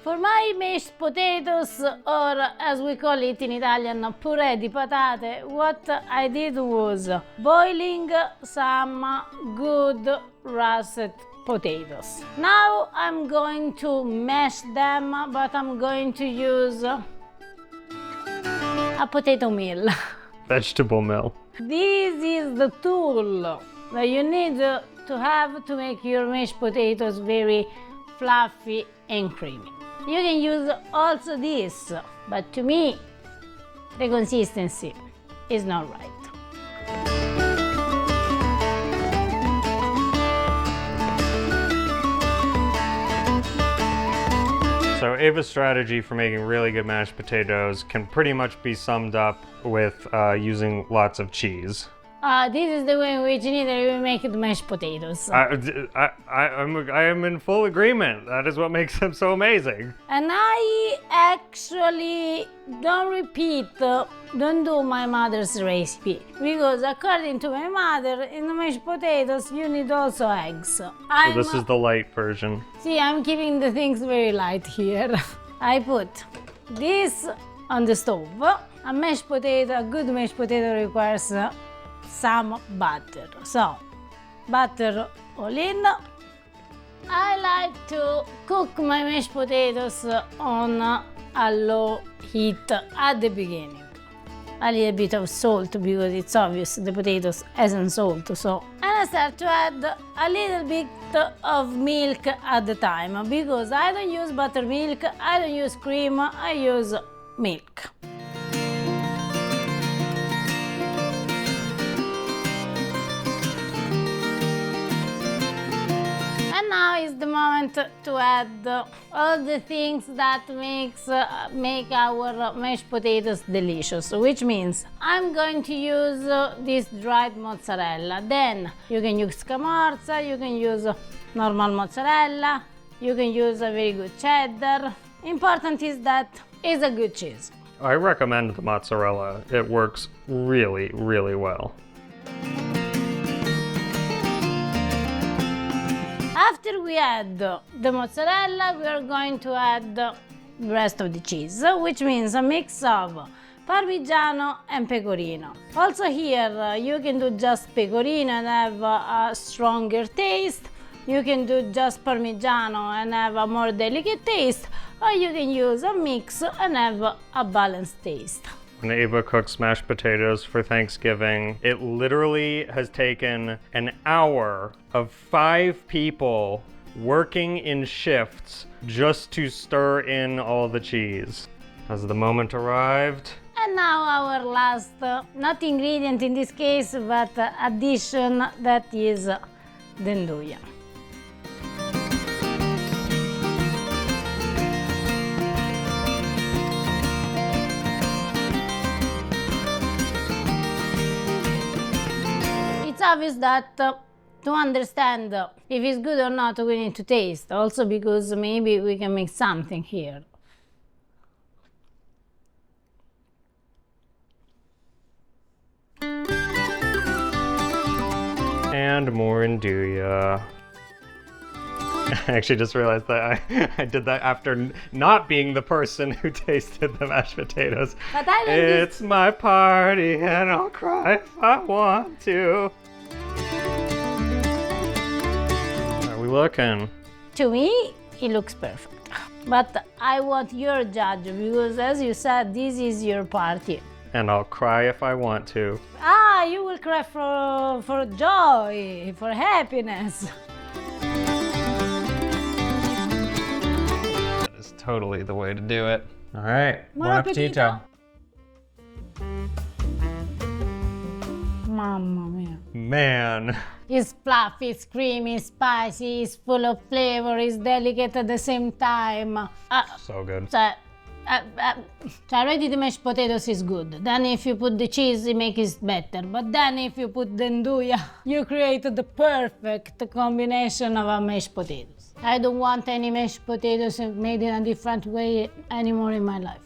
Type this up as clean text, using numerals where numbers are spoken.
For my mashed potatoes, or as we call it in Italian, purè di patate, what I did was boiling some good russet potatoes. Now I'm going to mash them, but I'm going to use a potato mill. Vegetable mill. This is the tool that you need to have to make your mashed potatoes very fluffy and creamy. You can use also this, but to me, the consistency is not right. So Ava's strategy for making really good mashed potatoes can pretty much be summed up with using lots of cheese. This is the way in which in Italy we make the mashed potatoes. I am in full agreement. That is what makes them so amazing. And I actually don't do my mother's recipe, because according to my mother, in the mashed potatoes you need also eggs. So this is the light version. See, I'm keeping the things very light here. I put this on the stove. A good mashed potato requires some butter. So, butter all in. I like to cook my mashed potatoes on a low heat at the beginning. A little bit of salt, because it's obvious the potatoes hasn't salt. So, and I start to add a little bit of milk at the time, because I don't use buttermilk, I don't use cream, I use milk. Now is the moment to add all the things that make our mashed potatoes delicious, which means I'm going to use this dried mozzarella. Then you can use scamorza, you can use normal mozzarella, you can use a very good cheddar. Important is that it's a good cheese. I recommend the mozzarella. It works really, really well. After we add the mozzarella, we are going to add the rest of the cheese, which means a mix of Parmigiano and Pecorino. Also here, you can do just Pecorino and have a stronger taste. You can do just Parmigiano and have a more delicate taste, or you can use a mix and have a balanced taste. When Ava cooks mashed potatoes for Thanksgiving, it literally has taken an hour of 5 people working in shifts just to stir in all the cheese. Has the moment arrived? And now our last, not ingredient in this case, but addition, that is the in-doo-yah. It's obvious that to understand if it's good or not, we need to taste. Also because maybe we can make something here. And more in-doo-yah. I actually just realized that I did that after not being the person who tasted the mashed potatoes. But I don't It's my party and I'll cry if I want to. How are we looking? To me, it looks perfect. But I want your judge, because as you said, this is your party. And I'll cry if I want to. You will cry for joy, for happiness. That is totally the way to do it. All right, Buon buon appetito. Mamma mia. Man. It's fluffy, it's creamy, it's spicy, it's full of flavor, it's delicate at the same time. So good. Already the mashed potatoes is good. Then if you put the cheese, it makes it better. But then if you put the in-doo-yah, you create the perfect combination of mashed potatoes. I don't want any mashed potatoes made in a different way anymore in my life.